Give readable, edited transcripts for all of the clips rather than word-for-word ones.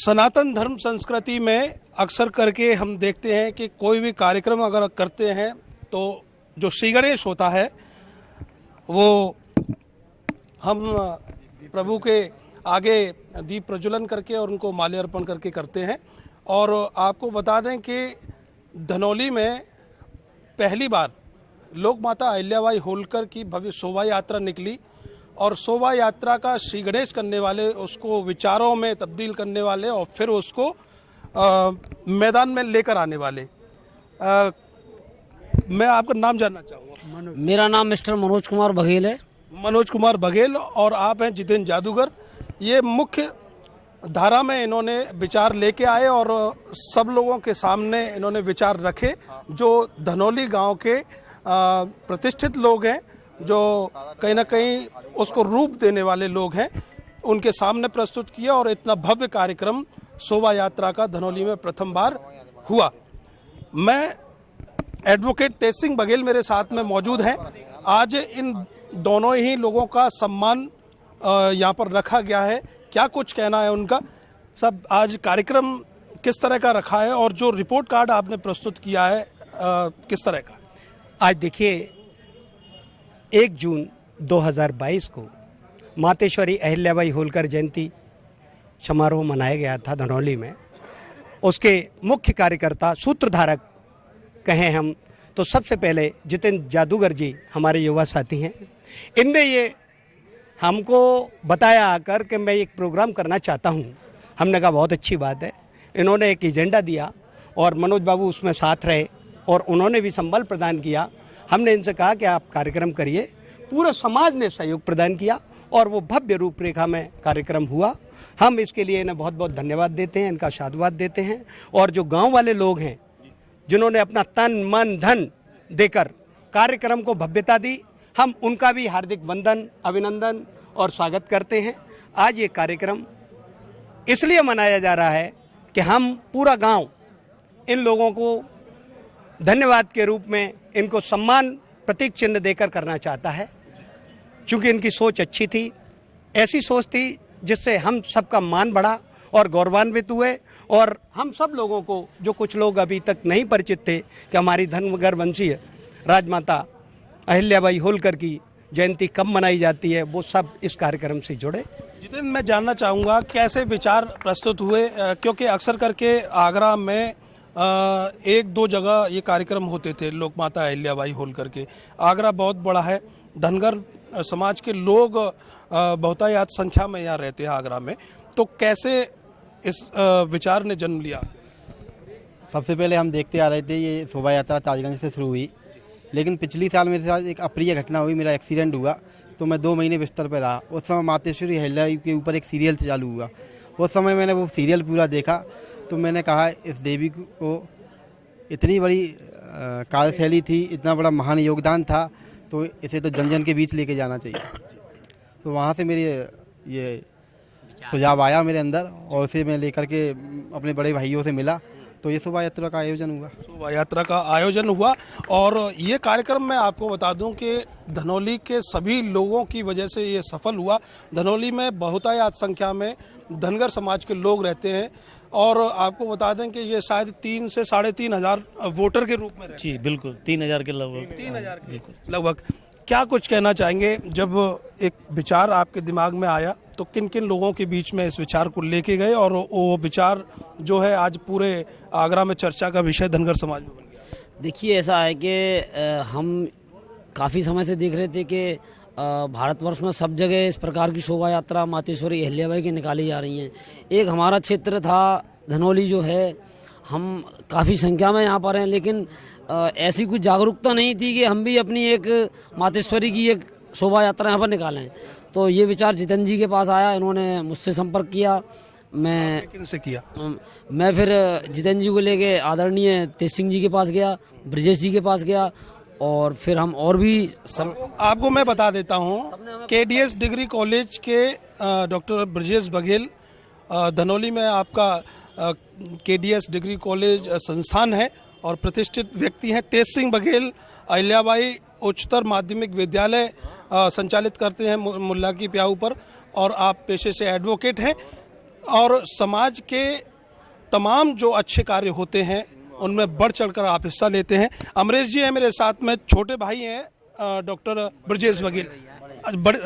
सनातन धर्म संस्कृति में अक्सर करके हम देखते हैं कि कोई भी कार्यक्रम अगर करते हैं तो जो श्री गणेश होता है वो हम प्रभु के आगे दीप प्रज्वलन करके और उनको माल्यार्पण करके करते हैं। और आपको बता दें कि धनौली में पहली बार लोक माता अहिल्याबाई होलकर की भव्य शोभा यात्रा निकली और शोभा यात्रा का श्री गणेश करने वाले, उसको विचारों में तब्दील करने वाले और फिर उसको मैदान में लेकर आने वाले। मैं आपका नाम जानना चाहूँगा। मेरा नाम मिस्टर मनोज कुमार बघेल है। मनोज कुमार बघेल। और आप हैं जितेंद्र जादूगर। ये मुख्य धारा में इन्होंने विचार लेके आए और सब लोगों के सामने इन्होंने विचार रखे जो धनौली गांव के प्रतिष्ठित लोग हैं, जो कहीं ना कहीं उसको रूप देने वाले लोग हैं, उनके सामने प्रस्तुत किया। और इतना भव्य कार्यक्रम शोभा यात्रा का धनौली में प्रथम बार हुआ। मैं एडवोकेट तेज सिंह बघेल मेरे साथ में मौजूद हैं। आज इन दोनों ही लोगों का सम्मान यहाँ पर रखा गया है। क्या कुछ कहना है उनका? सब आज कार्यक्रम किस तरह का रखा है और जो रिपोर्ट कार्ड आपने प्रस्तुत किया है किस तरह का? आज देखिए 1 जून 2022 को मातेश्वरी अहिल्याबाई होलकर जयंती समारोह मनाया गया था धनौली में। उसके मुख्य कार्यकर्ता, सूत्रधारक कहें हम तो सबसे पहले जितेंद्र जादूगर जी हमारे युवा साथी हैं। इनने ये हमको बताया आकर कि मैं एक प्रोग्राम करना चाहता हूँ। हमने कहा बहुत अच्छी बात है। इन्होंने एक एजेंडा दिया और मनोज बाबू उसमें साथ रहे और उन्होंने भी संबल प्रदान किया। हमने इनसे कहा कि आप कार्यक्रम करिए। पूरे समाज ने सहयोग प्रदान किया और वो भव्य रूपरेखा में कार्यक्रम हुआ। हम इसके लिए इन्हें बहुत बहुत धन्यवाद देते हैं, इनका साधुवाद देते हैं। और जो गांव वाले लोग हैं जिन्होंने अपना तन मन धन देकर कार्यक्रम को भव्यता दी, हम उनका भी हार्दिक वंदन, अभिनंदन और स्वागत करते हैं। आज ये कार्यक्रम इसलिए मनाया जा रहा है कि हम पूरा गांव इन लोगों को धन्यवाद के रूप में इनको सम्मान प्रतीक चिन्ह देकर करना चाहता है। चूँकि इनकी सोच अच्छी थी, ऐसी सोच थी जिससे हम सबका मान बढ़ा और गौरवान्वित हुए। और हम सब लोगों को, जो कुछ लोग अभी तक नहीं परिचित थे कि हमारी धनगर वंशीय राजमाता अहिल्याबाई होलकर की जयंती कब मनाई जाती है, वो सब इस कार्यक्रम से जुड़े। जितेंद्र, मैं जानना चाहूँगा कैसे विचार प्रस्तुत हुए, क्योंकि अक्सर करके आगरा में 1-2 जगह ये कार्यक्रम होते थे लोक माता अहिल्याबाई होलकर के। आगरा बहुत बड़ा है, धनगर समाज के लोग बहुतायत संख्या में यहाँ रहते हैं आगरा में, तो कैसे इस विचार ने जन्म लिया? सबसे पहले हम देखते आ रहे थे ये शोभा यात्रा ताजगंज से शुरू हुई, लेकिन पिछली साल मेरे साथ एक अप्रिय घटना हुई। मेरा एक्सीडेंट हुआ तो मैं 2 महीने बिस्तर पर रहा। उस समय मातेश्वरी अहिल्याबाई के ऊपर एक सीरियल चालू हुआ। उस समय मैंने वो सीरियल पूरा देखा तो मैंने कहा इस देवी को इतनी बड़ी कार्यशैली थी, इतना बड़ा महान योगदान था, तो इसे तो जन जन के बीच लेके जाना चाहिए। तो वहाँ से मेरे ये सुझाव आया मेरे अंदर और उसे मैं लेकर के अपने बड़े भाइयों से मिला तो ये शोभा यात्रा का आयोजन हुआ। शोभा यात्रा का आयोजन हुआ और ये कार्यक्रम मैं आपको बता दूं कि धनौली के सभी लोगों की वजह से ये सफल हुआ। धनौली में बहुतायत संख्या में धनगर समाज के लोग रहते हैं और आपको बता दें कि ये शायद 3 से 3.5 हज़ार वोटर के रूप में रहते हैं। जी बिल्कुल, 3,000 के लगभग। 3,000 के लगभग। क्या कुछ कहना चाहेंगे, जब एक विचार आपके दिमाग में आया तो किन किन लोगों के बीच में इस विचार को लेके गए और वो विचार जो है आज पूरे आगरा में चर्चा का विषय धनगर समाज में बन गया? देखिए, ऐसा है कि हम काफ़ी समय से देख रहे थे कि भारतवर्ष में सब जगह इस प्रकार की शोभा यात्रा मातेश्वरी अहिल्याबाई की निकाली जा रही हैं। एक हमारा क्षेत्र था धनौली जो है, हम काफ़ी संख्या में यहाँ पर हैं, लेकिन ऐसी कुछ जागरूकता नहीं थी कि हम भी अपनी एक मातेश्वरी की एक शोभा यात्रा यहाँ पर निकालें। तो ये विचार जितेंद्र जी के पास आया, इन्होंने मुझसे संपर्क किया। मैं किनसे किया? मैं फिर जितेंद्र जी को लेके आदरणीय तेज सिंह जी के पास गया, ब्रजेश जी के पास गया और फिर हम और भी आपको मैं बता देता हूँ KDS डिग्री कॉलेज के डॉक्टर ब्रजेश बघेल, धनौली में आपका KDS डिग्री कॉलेज संस्थान है और प्रतिष्ठित व्यक्ति हैं। तेज सिंह बघेल अहिल्याबाई उच्चतर माध्यमिक विद्यालय संचालित करते हैं मुल्ला की प्याऊ पर और आप पेशे से एडवोकेट हैं। और समाज के तमाम जो अच्छे कार्य होते हैं उनमें बढ़ चढ़कर आप हिस्सा लेते हैं। अमरेश जी हैं मेरे साथ में, छोटे भाई हैं डॉक्टर ब्रजेश बघेल,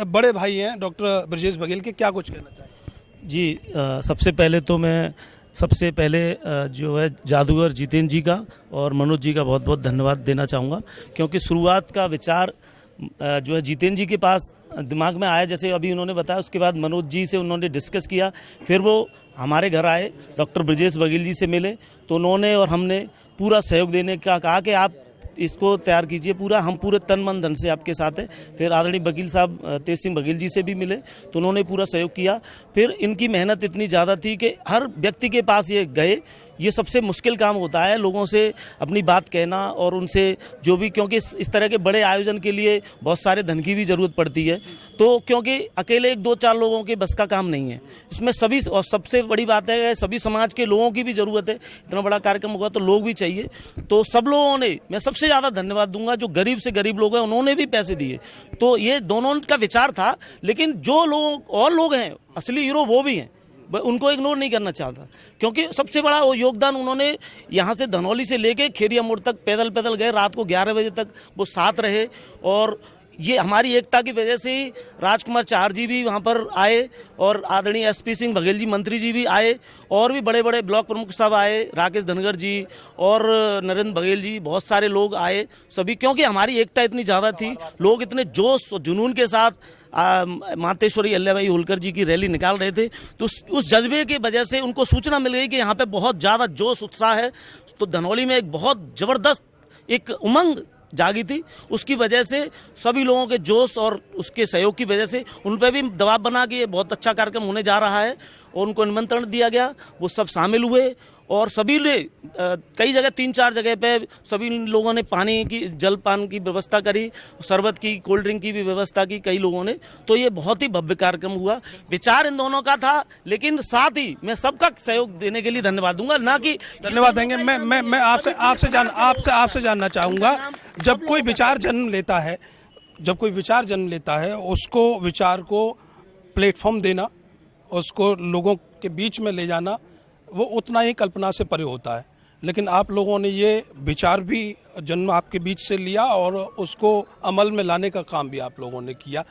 बड़े भाई हैं डॉक्टर ब्रजेश बघेल के, क्या कुछ कहना चाहिए? जी, सबसे पहले जो है जादूगर जितेंद्र जी का और मनोज जी का बहुत बहुत धन्यवाद देना चाहूँगा, क्योंकि शुरुआत का विचार जो है जितेंद्र जी के पास दिमाग में आया, जैसे अभी उन्होंने बताया। उसके बाद मनोज जी से उन्होंने डिस्कस किया, फिर वो हमारे घर आए, डॉक्टर ब्रजेश बघेल जी से मिले, तो उन्होंने और हमने पूरा सहयोग देने का कहा कि आप इसको तैयार कीजिए, पूरा हम पूरे तन मन धन से आपके साथ हैं। फिर आदरणीय वकील साहब तेज सिंह बघेल जी से भी मिले, तो उन्होंने पूरा सहयोग किया। फिर इनकी मेहनत इतनी ज़्यादा थी कि हर व्यक्ति के पास ये गए। ये सबसे मुश्किल काम होता है, लोगों से अपनी बात कहना और उनसे जो भी, क्योंकि इस तरह के बड़े आयोजन के लिए बहुत सारे धन की भी ज़रूरत पड़ती है, तो क्योंकि अकेले 1-2-4 लोगों के बस का काम नहीं है इसमें। सभी, और सबसे बड़ी बात है सभी समाज के लोगों की भी ज़रूरत है। इतना बड़ा कार्यक्रम होगा तो लोग भी चाहिए, तो सब लोगों ने, मैं सबसे ज़्यादा धन्यवाद दूंगा जो गरीब से गरीब लोग हैं, उन्होंने भी पैसे दिए। तो ये दोनों का विचार था, लेकिन जो लोग और लोग हैं असली हीरो वो भी हैं, उनको इग्नोर नहीं करना चाहता, क्योंकि सबसे बड़ा वो योगदान उन्होंने यहाँ से धनौली से लेके खेरिया मोड़ तक पैदल गए, रात को 11 बजे तक वो साथ रहे। और ये हमारी एकता की वजह से ही राजकुमार चार जी भी वहाँ पर आए, और आदरणीय एसपी सिंह बघेल जी मंत्री जी भी आए, और भी बड़े बड़े ब्लॉक प्रमुख साहब आए, राकेश धनगर जी और नरेंद्र बघेल जी, बहुत सारे लोग आए सभी, क्योंकि हमारी एकता इतनी ज़्यादा थी। लोग इतने जोश और जुनून के साथ मातेश्वरी अहिल्याबाई होलकर जी की रैली निकाल रहे थे, तो उस जज्बे की वजह से उनको सूचना मिल गई कि यहाँ पे बहुत ज़्यादा जोश उत्साह है, तो धनौली में एक बहुत ज़बरदस्त एक उमंग जागी थी। उसकी वजह से सभी लोगों के जोश और उसके सहयोग की वजह से उन पर भी दबाव बना कि ये बहुत अच्छा कार्यक्रम होने जा रहा है, और उनको निमंत्रण दिया गया। वो सब शामिल हुए, और सभी ने कई जगह 3-4 जगह पे सभी लोगों ने पानी की, जलपान की व्यवस्था करी, शरबत की, कोल्ड ड्रिंक की भी व्यवस्था की कई लोगों ने। तो ये बहुत ही भव्य कार्यक्रम हुआ। विचार इन दोनों का था, लेकिन साथ ही मैं सबका सहयोग देने के लिए धन्यवाद दूंगा, ना कि धन्यवाद देंगे। मैं आपसे जानना चाहूँगा, जब कोई विचार जन्म लेता है, उसको विचार को प्लेटफॉर्म देना, उसको लोगों के बीच में ले जाना, वो उतना ही कल्पना से परे होता है। लेकिन आप लोगों ने ये विचार भी जन्म आपके बीच से लिया और उसको अमल में लाने का काम भी आप लोगों ने किया।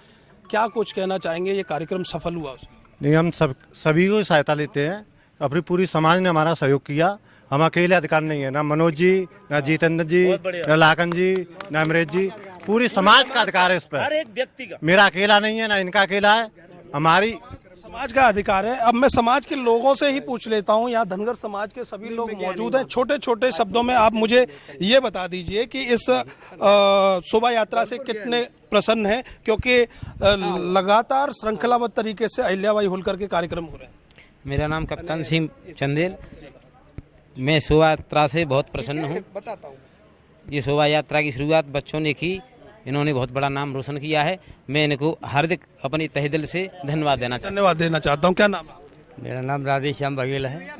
क्या कुछ कहना चाहेंगे, ये कार्यक्रम सफल हुआ उसके? नहीं, हम सभी को सहायता लेते हैं, अपनी पूरी समाज ने हमारा सहयोग किया। हम अकेले अधिकार नहीं है, ना मनोज जी, ना जितेंद्र जी, ना लाखन जी, ना अमरेश जी, पूरी समाज का अधिकार है इस पर। हर एक व्यक्ति का, मेरा अकेला नहीं है, ना इनका अकेला है, हमारी समाज का अधिकार है। अब मैं समाज के लोगों से ही पूछ लेता हूं, यहाँ धनगर समाज के सभी लोग मौजूद हैं। छोटे छोटे शब्दों में आप मुझे ये बता दीजिए कि इस शोभा यात्रा से कितने प्रसन्न हैं, क्योंकि लगातार श्रृंखलाबद्ध तरीके से अहिल्याबाई होलकर के कार्यक्रम हो रहे हैं। मेरा नाम कप्तान सिंह चंदेल, मैं शोभा यात्रा से बहुत प्रसन्न हूँ। ये शोभा यात्रा की शुरुआत बच्चों ने की, इन्होंने बहुत बड़ा नाम रोशन किया है। मैं इनको हार्दिक अपनी तहे दिल से धन्यवाद देना चाहता हूँ। क्या नाम है? मेरा नाम राधेश्याम बघेल है।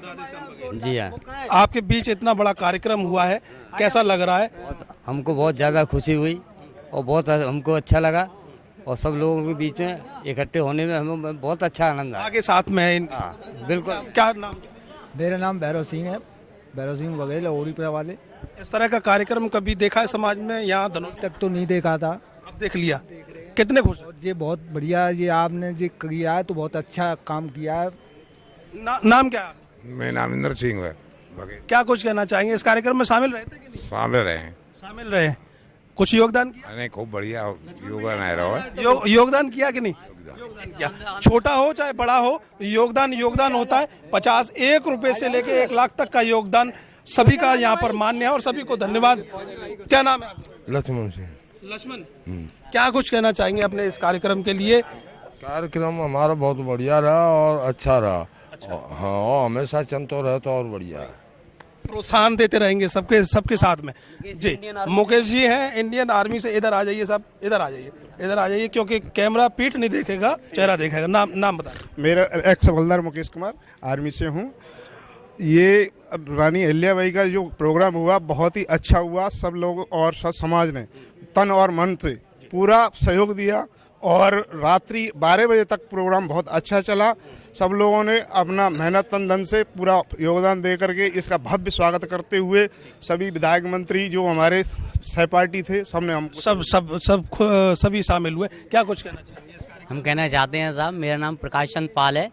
जी हाँ। आपके बीच इतना बड़ा कार्यक्रम हुआ है, कैसा लग रहा है? हमको बहुत ज़्यादा खुशी हुई और बहुत हमको अच्छा लगा, और सब लोगों के बीच में इकट्ठे होने में हमें बहुत अच्छा आनंद आया। आगे साथ में है बिल्कुल। क्या नाम? मेरा नाम भैरव सिंह है, भैरव सिंह बघेल, ओरीपुरा वाले। इस तरह का कार्यक्रम कभी देखा है समाज में? यहाँ धनौली तक तो नहीं देखा था, अब देख लिया, कितने खुश? ये बहुत बढ़िया, ये आपने जो किया है तो बहुत अच्छा काम किया है। नाम क्या है? मेरा नाम इंद्र सिंह है बघेल। क्या कुछ कहना चाहेंगे? इस कार्यक्रम में शामिल रहे थे कि नहीं? शामिल रहे हैं। कुछ योगदान किया? नहीं, खूब बढ़िया योगदान आ रहा है। योगदान किया कि नहीं? योगदान किया, छोटा हो चाहे बड़ा हो, योगदान होता है। 51 रुपए से लेके 1 लाख तक का योगदान सभी का यहाँ पर मान्य है, और सभी को धन्यवाद। क्या नाम है? लक्ष्मण सिंह। लक्ष्मण, क्या कुछ कहना चाहेंगे अपने इस कार्यक्रम के लिए? कार्यक्रम हमारा बहुत बढ़िया रहा और अच्छा रहा। हाँ, हमेशा चलते रहे तो और बढ़िया है। प्रोत्साहन देते रहेंगे सबके साथ में। जी, मुकेश जी हैं इंडियन आर्मी से। इधर आ जाइए साहब, इधर आ जाइए, क्योंकि कैमरा पीठ नहीं देखेगा, चेहरा देखेगा। नाम बता। मेरा एक्स हवलदार मुकेश कुमार, आर्मी से हूँ। ये रानी अहिल्याबाई का जो प्रोग्राम हुआ बहुत ही अच्छा हुआ। सब लोग और सब समाज ने तन और मन से पूरा सहयोग दिया, और रात्रि 12 बजे तक प्रोग्राम बहुत अच्छा चला। सब लोगों ने अपना मेहनत तन धन से पूरा योगदान दे करके इसका भव्य स्वागत करते हुए सभी विधायक मंत्री जो हमारे सहपाठी थे सबने हम सभी शामिल हुए। क्या कुछ कहना चाहिए? हम कहना चाहते हैं साहब, मेरा नाम प्रकाश चंद पाल है।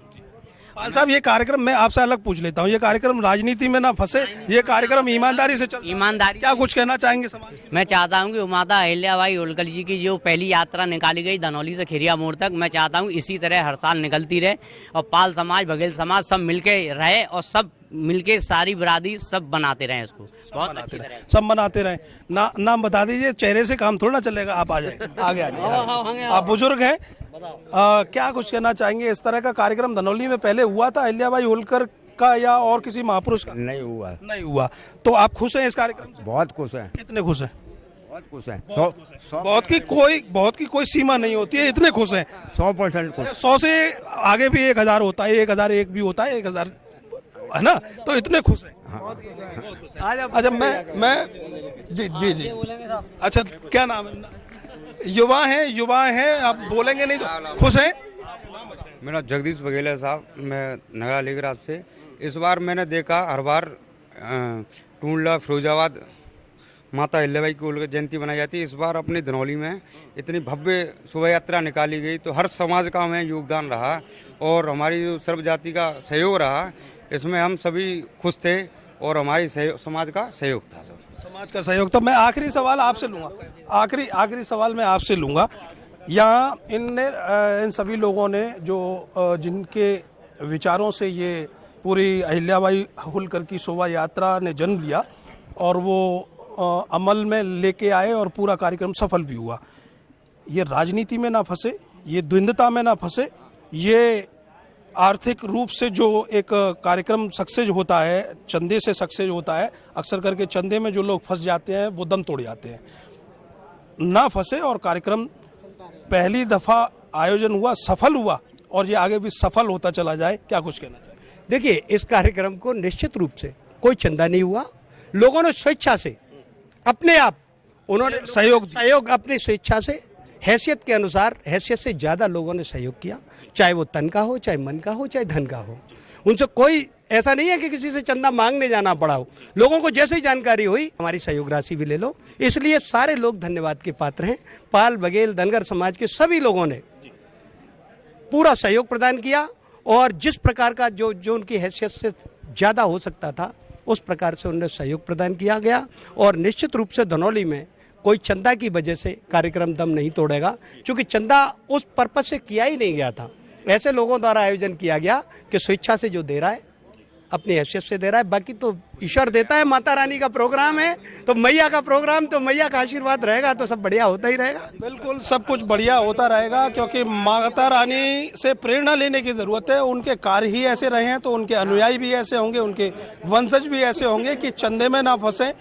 पाल साहब, ये कार्यक्रम मैं आपसे अलग पूछ लेता हूँ, ये कार्यक्रम राजनीति में ना फंसे, ये कार्यक्रम ईमानदारी से चल, ईमानदारी। क्या कुछ कहना चाहेंगे समाज के? मैं चाहता हूँ कि माता अहिल्याबाई होलकर जी की जो पहली यात्रा निकाली गई धनौली से खिरिया मोड़ तक, मैं चाहता हूँ इसी तरह हर साल निकलती रहे और पाल समाज बघेल समाज सब मिलके रहे और सब मिलके सारी बिरादरी सब बनाते रहे इसको, बहुत अच्छी तरह सब मनाते रहे। नाम बता दीजिए, चेहरे से काम थोड़ा चलेगा, आप आ जाए आगे आ जाए, आप बुजुर्ग हैं। क्या कुछ कहना चाहेंगे? इस तरह का कार्यक्रम धनौली में पहले हुआ था अहिल्याबाई होलकर का या और किसी महापुरुष का? नहीं हुआ। तो आप खुश हैं इस कार्यक्रम से? बहुत खुश हैं। कितने खुश हैं? बहुत खुश हैं। बहुत की कोई सीमा नहीं होती है, इतने खुश हैं। 100% खुश। 100 से आगे भी 1000 होता है, 1001 भी होता है, 1000 है ना, तो इतने खुश हैं। अच्छा, मैं जी अच्छा, क्या नाम है? युवा हैं, आप बोलेंगे नहीं तो खुश हैं? मेरा जगदीश बघेल है साहब, मैं नगरा लेगराज से। इस बार मैंने देखा हर बार टूंडला फिरोजाबाद माता अहिल्याबाई की होलकर जयंती बनाई जाती है। इस बार अपनी धनौली में इतनी भव्य शोभा यात्रा निकाली गई, तो हर समाज का हमें योगदान रहा और हमारी जो सर्व जाति का सहयोग रहा, इसमें हम सभी खुश थे और हमारी समाज का सहयोग था। सब समाज का सहयोग। तो मैं आखिरी सवाल आपसे लूँगा, आखिरी सवाल मैं आपसे लूँगा। यहाँ इन सभी लोगों ने जो जिनके विचारों से ये पूरी अहिल्याबाई होलकर की शोभा यात्रा ने जन्म लिया और वो अमल में लेके आए और पूरा कार्यक्रम सफल भी हुआ। ये राजनीति में ना फंसे, ये द्वंद्वता में ना फंसे, ये आर्थिक रूप से जो एक कार्यक्रम सक्सेस होता है, चंदे से सक्सेस होता है, अक्सर करके चंदे में जो लोग फंस जाते हैं वो दम तोड़ जाते हैं। ना फंसे और कार्यक्रम पहली दफ़ा आयोजन हुआ, सफल हुआ और ये आगे भी सफल होता चला जाए। क्या कुछ कहना चाहिए? देखिए, इस कार्यक्रम को निश्चित रूप से कोई चंदा नहीं हुआ, लोगों ने स्वेच्छा से अपने आप उन्होंने सहयोग अपनी स्वेच्छा से हैसियत के अनुसार, हैसियत से ज़्यादा लोगों ने सहयोग किया, चाहे वो तन का हो, चाहे मन का हो, चाहे धन का हो। उनसे कोई ऐसा नहीं है कि किसी से चंदा मांगने जाना पड़ा हो। लोगों को जैसे ही जानकारी हुई, हमारी सहयोग राशि भी ले लो, इसलिए सारे लोग धन्यवाद के पात्र हैं। पाल, बघेल, धनगर समाज के सभी लोगों ने पूरा सहयोग प्रदान किया और जिस प्रकार का जो उनकी हैसियत से ज़्यादा हो सकता था, उस प्रकार से उन्हें सहयोग प्रदान किया गया। और निश्चित रूप से धनौली में कोई चंदा की वजह से कार्यक्रम दम नहीं तोड़ेगा, क्योंकि चंदा उस पर्पस से किया ही नहीं गया था। ऐसे लोगों द्वारा आयोजन किया गया कि स्वेच्छा से जो दे रहा है अपनी हैसियत से दे रहा है, बाकी तो ईश्वर देता है। माता रानी का प्रोग्राम है तो मैया का प्रोग्राम, तो मैया का आशीर्वाद रहेगा तो सब बढ़िया होता ही रहेगा। बिल्कुल, सब कुछ बढ़िया होता रहेगा, क्योंकि माता रानी से प्रेरणा लेने की ज़रूरत है। उनके कार्य ही ऐसे रहे हैं तो उनके अनुयायी भी ऐसे होंगे, उनके वंशज भी ऐसे होंगे कि चंदे में ना फंसे,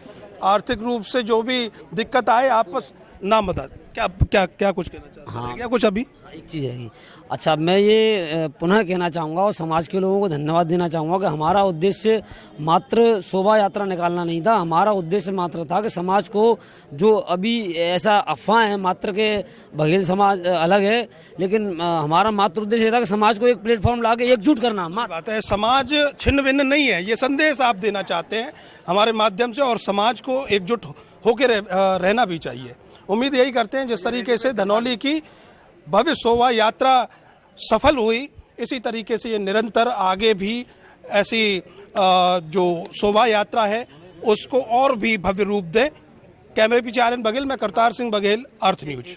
आर्थिक रूप से जो भी दिक्कत आए आपस नाम बता। क्या कुछ कहना चाहते हैं? क्या कुछ अभी एक चीज़ है। अच्छा, मैं ये पुनः कहना चाहूँगा और समाज के लोगों को धन्यवाद देना चाहूँगा कि हमारा उद्देश्य मात्र शोभा यात्रा निकालना नहीं था। हमारा उद्देश्य मात्र था कि समाज को, जो अभी ऐसा अफवाह है मात्र के बघेल समाज अलग है, लेकिन हमारा मात्र उद्देश्य था कि समाज को एक प्लेटफॉर्म ला के एकजुट करना। बात है, समाज छिन्न भिन्न नहीं है, ये संदेश आप देना चाहते हैं हमारे माध्यम से, और समाज को एकजुट होकर रहना भी चाहिए। उम्मीद यही करते हैं जिस तरीके से धनौली की भव्य शोभा यात्रा सफल हुई, इसी तरीके से ये निरंतर आगे भी ऐसी जो शोभा यात्रा है उसको और भी भव्य रूप दे। कैमरे पीछे आर्यन बघेल, मैं करतार सिंह बघेल, अर्थ न्यूज।